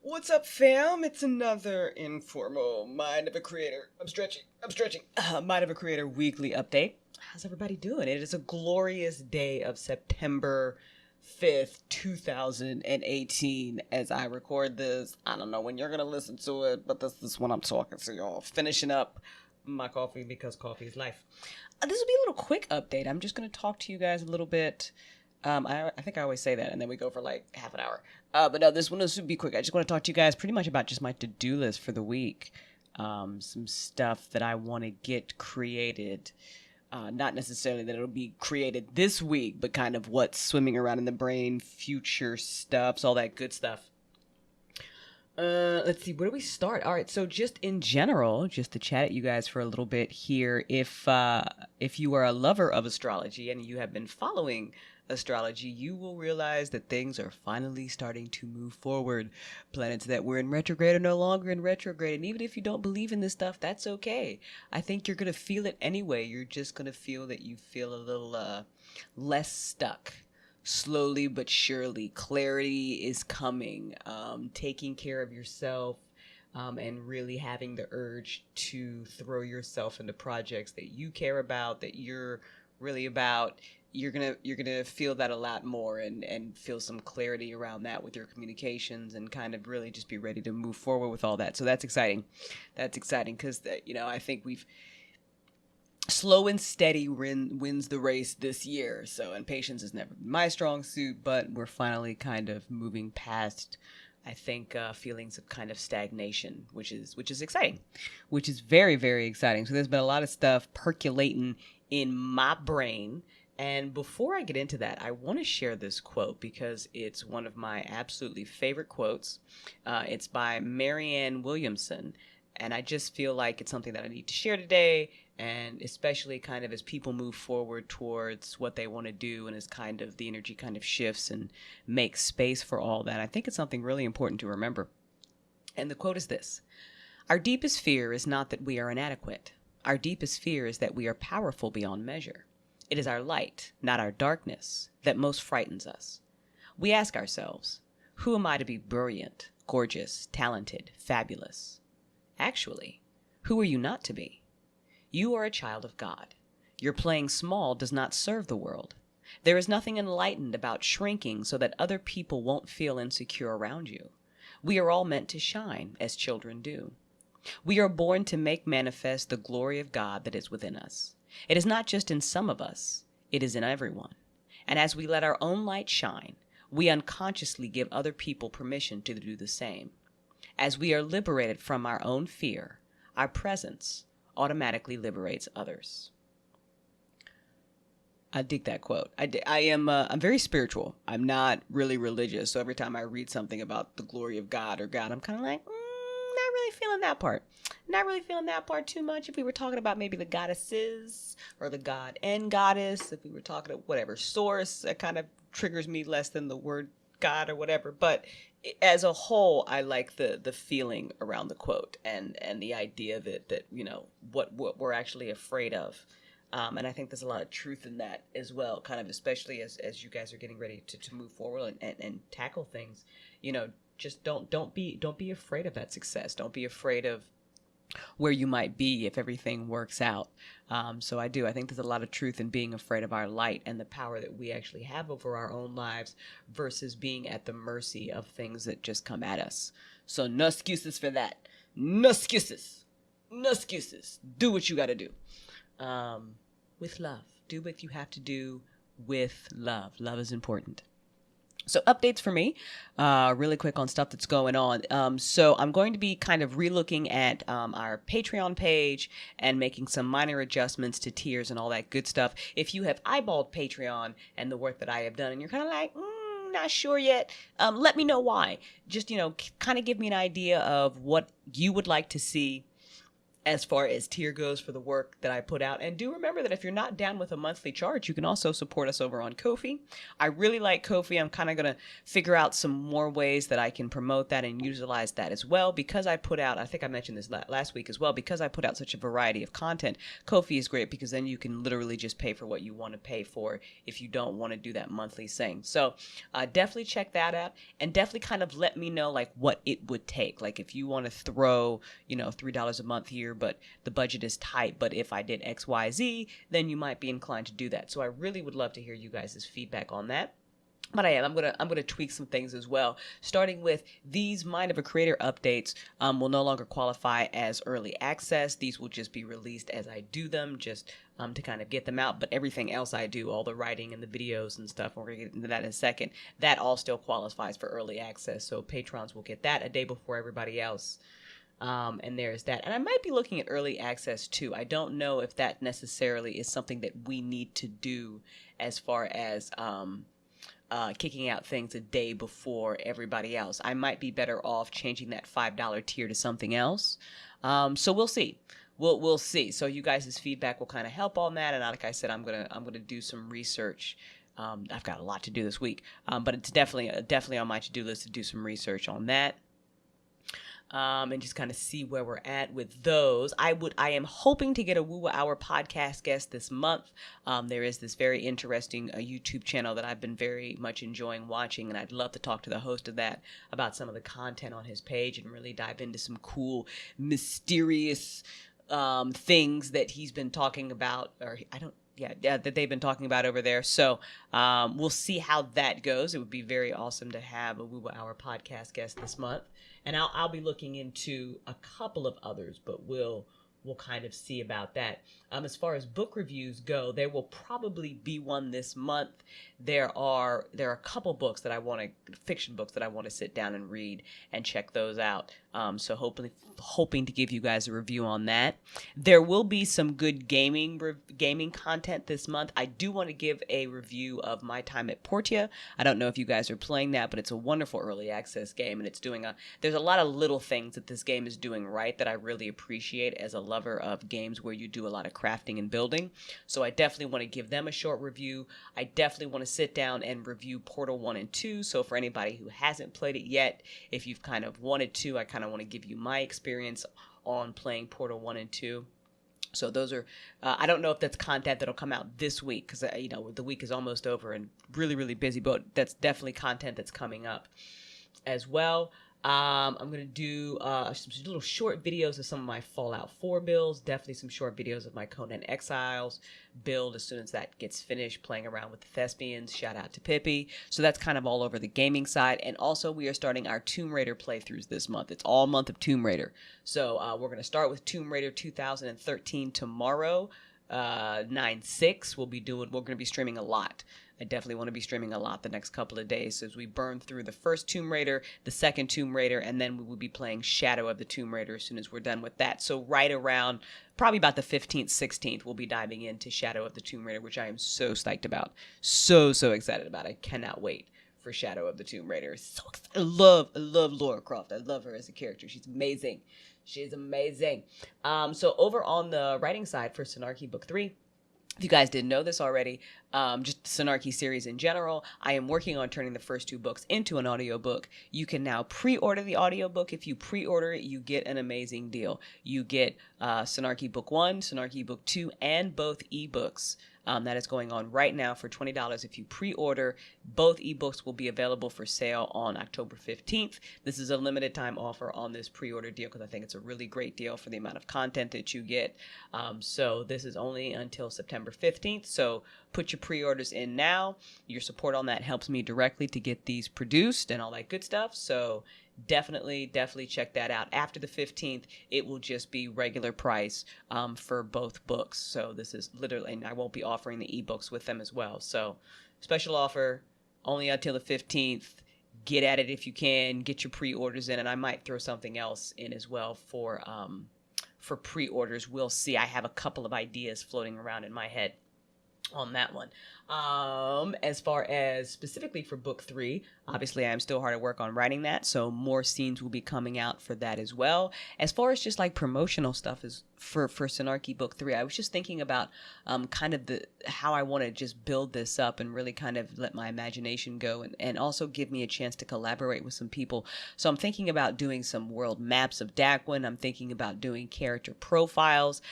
What's up, fam? It's another informal Mind of a Creator. I'm stretching. Mind of a Creator weekly update. How's everybody doing? It is a glorious day of September 5th, 2018, as I record this. I don't know when you're going to listen to it, but this is when I'm talking to y'all. Finishing up my coffee because coffee is life. This will be a little quick update. I'm just going to talk to you guys a little bit. I think I always say that, and then we go for like half an hour. But no, this one will be quick. I just want to talk to you guys pretty much about just my to-do list for the week. Some stuff that I want to get created. Not necessarily that it'll be created this week, but kind of what's swimming around in the brain, future stuffs, all that good stuff. Let's see, where do we start? All right, so just in general, just to chat at you guys for a little bit here, if you are a lover of astrology and you have been following astrology, you will realize that things are finally starting to move forward. Planets that were in retrograde are no longer in retrograde, and even if you don't believe in this stuff, that's okay. I think you're gonna feel it anyway. You're just gonna feel that you feel a little less stuck. Slowly but surely, clarity is coming. Taking care of yourself, and really having the urge to throw yourself into projects that you care about, that you're really about. You're gonna feel that a lot more, and feel some clarity around that with your communications, and kind of really just be ready to move forward with all that. So that's exciting. That's exciting because I think we've slow and steady wins the race this year. So, and patience has never been my strong suit, but we're finally kind of moving past, I think, feelings of kind of stagnation, which is exciting, which is very, very exciting. So there's been a lot of stuff percolating in my brain. And before I get into that, I want to share this quote because it's one of my absolutely favorite quotes. It's by Marianne Williamson. And I just feel like it's something that I need to share today, and especially kind of as people move forward towards what they want to do, and as kind of the energy kind of shifts and makes space for all that. I think it's something really important to remember. And the quote is this: "Our deepest fear is not that we are inadequate. Our deepest fear is that we are powerful beyond measure. It is our light, not our darkness, that most frightens us. We ask ourselves, who am I to be brilliant, gorgeous, talented, fabulous? Actually, who are you not to be? You are a child of God. Your playing small does not serve the world. There is nothing enlightened about shrinking so that other people won't feel insecure around you. We are all meant to shine, as children do. We are born to make manifest the glory of God that is within us. It is not just in some of us, it is in everyone. And as we let our own light shine, we unconsciously give other people permission to do the same. As we are liberated from our own fear, our presence automatically liberates others." I dig that quote. I'm very spiritual. I'm not really religious. So every time I read something about the glory of God or God, I'm kind of like, not really feeling that part. Not really feeling that part too much. If we were talking about maybe the goddesses or the god and goddess, if we were talking about whatever source, that kind of triggers me less than the word God or whatever. But as a whole, I like the feeling around the quote, and the idea that what we're actually afraid of. And I think there's a lot of truth in that as well, kind of especially as you guys are getting ready to move forward and tackle things. Just don't be afraid of that success. Don't be afraid of where you might be if everything works out. So I think there's a lot of truth in being afraid of our light and the power that we actually have over our own lives versus being at the mercy of things that just come at us. So no excuses for that. No excuses. No excuses. Do what you got to do. With love. Do what you have to do with love. Love is important. So updates for me, really quick on stuff that's going on. So I'm going to be kind of relooking at our Patreon page and making some minor adjustments to tiers and all that good stuff. If you have eyeballed Patreon and the work that I have done and you're kind of like, not sure yet, let me know why. Just, kind of give me an idea of what you would like to see as far as tier goes for the work that I put out. And do remember that if you're not down with a monthly charge, you can also support us over on Ko-fi. I really like Ko-fi. I'm kind of going to figure out some more ways that I can promote that and utilize that as well, because I put out, I think I mentioned this last week as well, because I put out such a variety of content. Ko-fi is great because then you can literally just pay for what you want to pay for if you don't want to do that monthly thing. So definitely check that out, and definitely kind of let me know like what it would take. Like if you want to throw, $3 a month here, but the budget is tight, but if I did XYZ, then you might be inclined to do that. So I really would love to hear you guys' feedback on that. But I'm gonna tweak some things as well, starting with these Mind of a Creator updates will no longer qualify as early access. These will just be released as I do them, just to kind of get them out. But everything else I do, all the writing and the videos and stuff, we're gonna get into that in a second, that all still qualifies for early access. So patrons will get that a day before everybody else. And there's that. And I might be looking at early access too. I don't know if that necessarily is something that we need to do as far as kicking out things a day before everybody else. I might be better off changing that $5 tier to something else. So we'll see. We'll see. So you guys' feedback will kind of help on that. And like I said, I'm gonna do some research. I've got a lot to do this week, but it's definitely on my to-do list to do some research on that. And just kind of see where we're at with those. I am hoping to get a Woo Hour podcast guest this month. There is this very interesting YouTube channel that I've been very much enjoying watching, and I'd love to talk to the host of that about some of the content on his page and really dive into some cool, mysterious things that he's been talking about, or that they've been talking about over there. So we'll see how that goes. It would be very awesome to have a Woo Hour podcast guest this month. And I'll be looking into a couple of others, but we'll kind of see about that. As far as book reviews go, there will probably be one this month. There are a couple books that fiction books that I want to sit down and read and check those out. So hoping to give you guys a review on that. There will be some good gaming content this month. I do want to give a review of My Time at Portia. I don't know if you guys are playing that, but it's a wonderful early access game, and there's a lot of little things that this game is doing right that I really appreciate as a lover of games where you do a lot of crafting and building. So I definitely want to give them a short review. I definitely want to sit down and review Portal 1 and 2. So for anybody who hasn't played it yet, if you've kind of wanted to, I kind of want to give you my experience on playing Portal 1 and 2. So those are, I don't know if that's content that'll come out this week, because, the week is almost over and really, really busy, but that's definitely content that's coming up as well. I'm going to do some little short videos of some of my Fallout 4 builds, definitely some short videos of my Conan Exiles build as soon as that gets finished, playing around with the Thespians. Shout out to Pippi. So that's kind of all over the gaming side. And also we are starting our Tomb Raider playthroughs this month. It's all month of Tomb Raider. So we're going to start with Tomb Raider 2013 tomorrow. 9/6 we're going to be streaming a lot. I definitely want to be streaming a lot the next couple of days as we burn through the first Tomb Raider, the second Tomb Raider, and then we will be playing Shadow of the Tomb Raider as soon as we're done with that. So right around probably about the 15th, 16th, we'll be diving into Shadow of the Tomb Raider, which I am so psyched about. So excited about. I cannot wait for Shadow of the Tomb Raider. So excited. I love Lara Croft. I love her as a character. She's amazing. She's amazing. So over on the writing side for Synarchy Book 3, if you guys didn't know this already, just the Synarchy series in general, I am working on turning the first 2 books into an audiobook. You can now pre-order the audiobook. If you pre-order it, you get an amazing deal. You get Synarchy Book 1, Synarchy Book 2, and both ebooks. That is going on right now for $20 if you pre-order. Both ebooks will be available for sale on October 15th. This is a limited time offer on this pre-order deal because I think it's a really great deal for the amount of content that you get. So this is only until September 15th. So put your pre-orders in now. Your support on that helps me directly to get these produced and all that good stuff. So definitely check that out. After the 15th, it will just be regular price for both books. So this is literally, and I won't be offering the ebooks with them as well. So special offer only until the 15th. Get at it if you can. Get your pre-orders in, and I might throw something else in as well for pre-orders. We'll see. I have a couple of ideas floating around in my head. on that one. As far as specifically for book 3, obviously I'm still hard at work on writing that, so more scenes will be coming out for that as well. As far as just like promotional stuff is for Synarchy book 3, I was just thinking about kind of the how I want to just build this up and really kind of let my imagination go, and also give me a chance to collaborate with some people. So I'm thinking about doing some world maps of Daquin. I'm thinking about doing character profiles,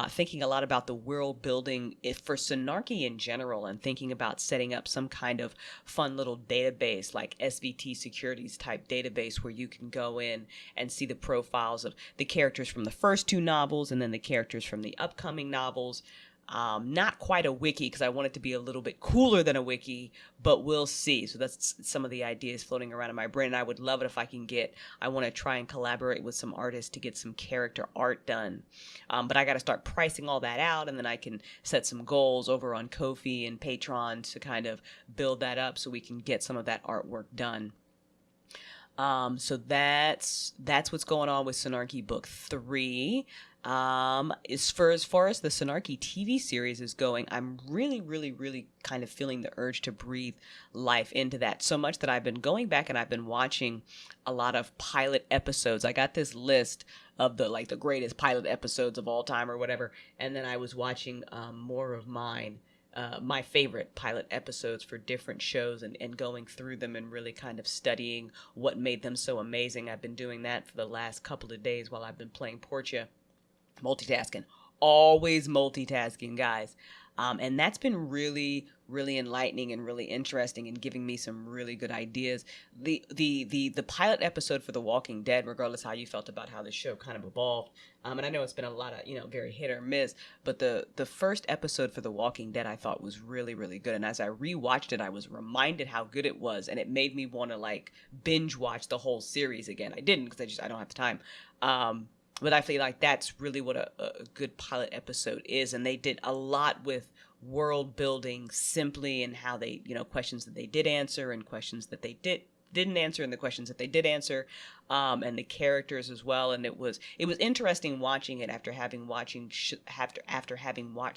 thinking a lot about the world building for Synarchy in general, and thinking about setting up some kind of fun little database like SVT Securities type database where you can go in and see the profiles of the characters from the first 2 novels and then the characters from the upcoming novels. Not quite a wiki because I want it to be a little bit cooler than a wiki, but we'll see. So that's some of the ideas floating around in my brain. And I would love it if I want to try and collaborate with some artists to get some character art done. But I got to start pricing all that out, and then I can set some goals over on Ko-fi and Patreon to kind of build that up so we can get some of that artwork done. So that's what's going on with Synarchy book 3. As far as the Synarchy TV series is going, I'm really, really, really kind of feeling the urge to breathe life into that so much that I've been going back and I've been watching a lot of pilot episodes. I got this list of the greatest pilot episodes of all time or whatever, and then I was watching more of my favorite pilot episodes for different shows and going through them and really kind of studying what made them so amazing. I've been doing that for the last couple of days while I've been playing Portia. Multitasking. Always multitasking, guys. And that's been really, really enlightening and really interesting and giving me some really good ideas. The pilot episode for The Walking Dead, regardless how you felt about how the show kind of evolved, and I know it's been a lot of, very hit or miss, but the first episode for The Walking Dead I thought was really, really good. And as I rewatched it, I was reminded how good it was, and it made me want to binge watch the whole series again. I didn't because I don't have the time. But I feel like that's really what a good pilot episode is. And they did a lot with world building simply, and how they, questions that they did answer and questions that they didn't answer and the questions that they did answer, and the characters as well. And it was interesting watching it after having watched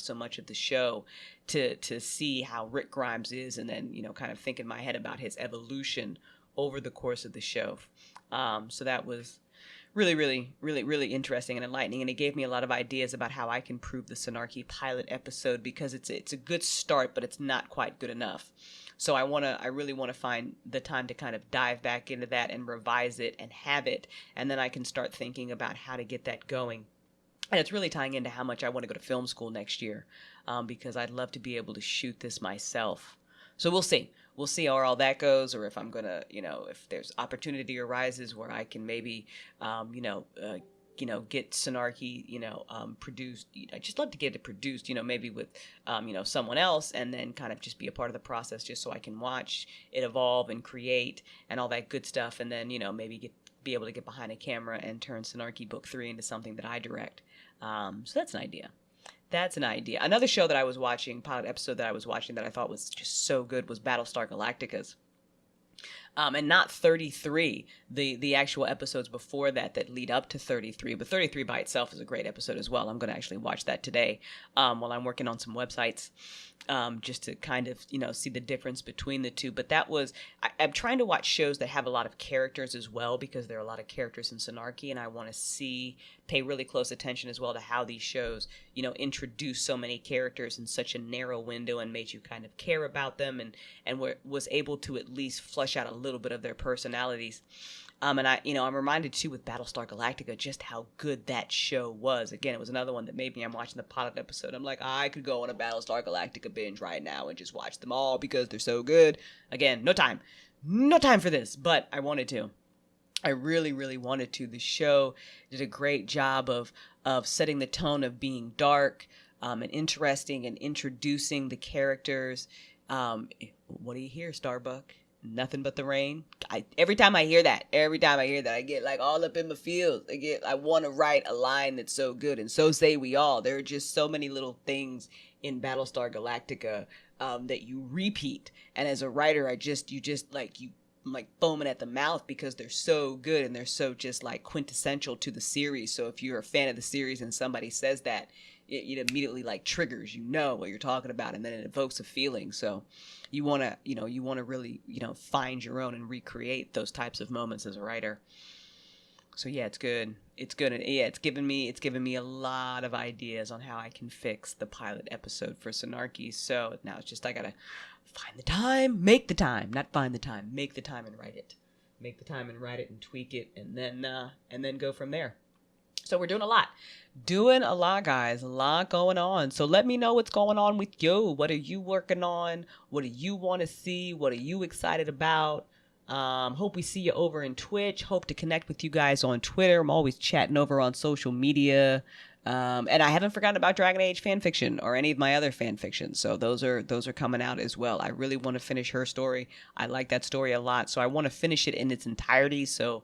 so much of the show to see how Rick Grimes is, and then, kind of think in my head about his evolution over the course of the show. So that was really, really, really, really interesting and enlightening, and it gave me a lot of ideas about how I can improve the Synarchy pilot episode, because it's a good start, but it's not quite good enough. So I really want to find the time to kind of dive back into that and revise it and have it, and then I can start thinking about how to get that going. And it's really tying into how much I want to go to film school next year, because I'd love to be able to shoot this myself. So we'll see. We'll see how all that goes, or if I'm going to, if there's opportunity arises where I can maybe, get Synarchy, produced. I just love to get it produced, maybe with, someone else, and then kind of just be a part of the process, just so I can watch it evolve and create and all that good stuff. And then, maybe be able to get behind a camera and turn Synarchy book 3 into something that I direct. So that's an idea. Another show that I was watching, pilot episode that I was watching that I thought was just so good, was Battlestar Galactica's. And not 33, the actual episodes before that lead up to 33. But 33 by itself is a great episode as well. I'm going to actually watch that today while I'm working on some websites, just to kind of, see the difference between the two. But I'm trying to watch shows that have a lot of characters as well, because there are a lot of characters in Synarchy, and I want to pay really close attention as well to how these shows, introduce so many characters in such a narrow window and made you kind of care about them, and was able to at least flesh out a little bit of their personalities. And I'm reminded too with Battlestar Galactica just how good that show was. Again, it was another one that made me, I'm watching the pilot episode, I'm like, I could go on a Battlestar Galactica binge right now and just watch them all because they're so good. Again, no time for this, but I wanted to. I really, really wanted to. The show did a great job of setting the tone of being dark, and interesting, and introducing the characters. What do you hear, Starbuck? Nothing but the rain. Every time I hear that, I get all up in my feels. I want to write a line that's so good, and so say we all. There are just so many little things in Battlestar Galactica that you repeat, and as a writer, I'm foaming at the mouth because they're so good and they're so just quintessential to the series. So if you're a fan of the series and somebody says that, it immediately like triggers, you know what you're talking about, and then it evokes a feeling. So you want to, you want to really, find your own and recreate those types of moments as a writer. So yeah, it's good. It's good. And yeah, it's given me a lot of ideas on how I can fix the pilot episode for Sonarchy. So now it's just, I gotta find the time, make the time, not find the time, make the time and write it. Make the time and write it and tweak it, and then go from there. So we're doing a lot, guys, a lot going on. So let me know what's going on with you. What are you working on? What do you want to see? What are you excited about? Hope we see you over in Twitch. Hope to connect with you guys on Twitter. I'm always chatting over on social media. And I haven't forgotten about Dragon Age fanfiction or any of my other fanfictions. So those are coming out as well. I really want to finish her story. I like that story a lot. So I want to finish it in its entirety. So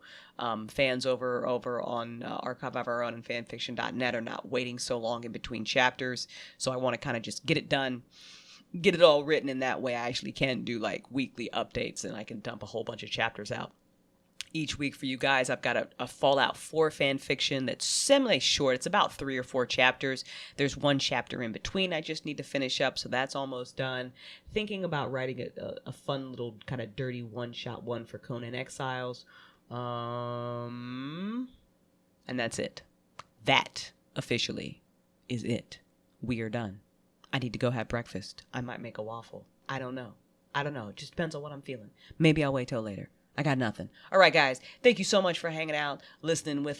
fans over on Archive of Our Own and fanfiction.net are not waiting so long in between chapters. So I want to kind of just get it done, get it all written, in that way I actually can do like weekly updates, and I can dump a whole bunch of chapters out each week for you guys. I've got a Fallout 4 fan fiction that's semi short. It's about 3 or 4 chapters. There's one chapter in between I just need to finish up, so that's almost done. Thinking about writing a fun little kind of dirty one-shot one for Conan Exiles. And that's it. That officially is it. We are done. I need to go have breakfast. I might make a waffle. I don't know. It just depends on what I'm feeling. Maybe I'll wait till later. I got nothing. All right, guys. Thank you so much for hanging out, listening to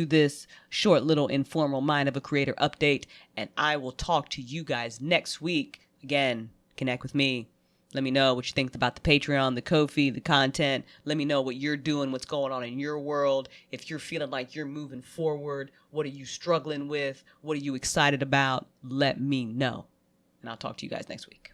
this short little informal Mind of a Creator update. And I will talk to you guys next week. Again, connect with me. Let me know what you think about the Patreon, the Ko-fi, the content. Let me know what you're doing, what's going on in your world. If you're feeling like you're moving forward, what are you struggling with? What are you excited about? Let me know. And I'll talk to you guys next week.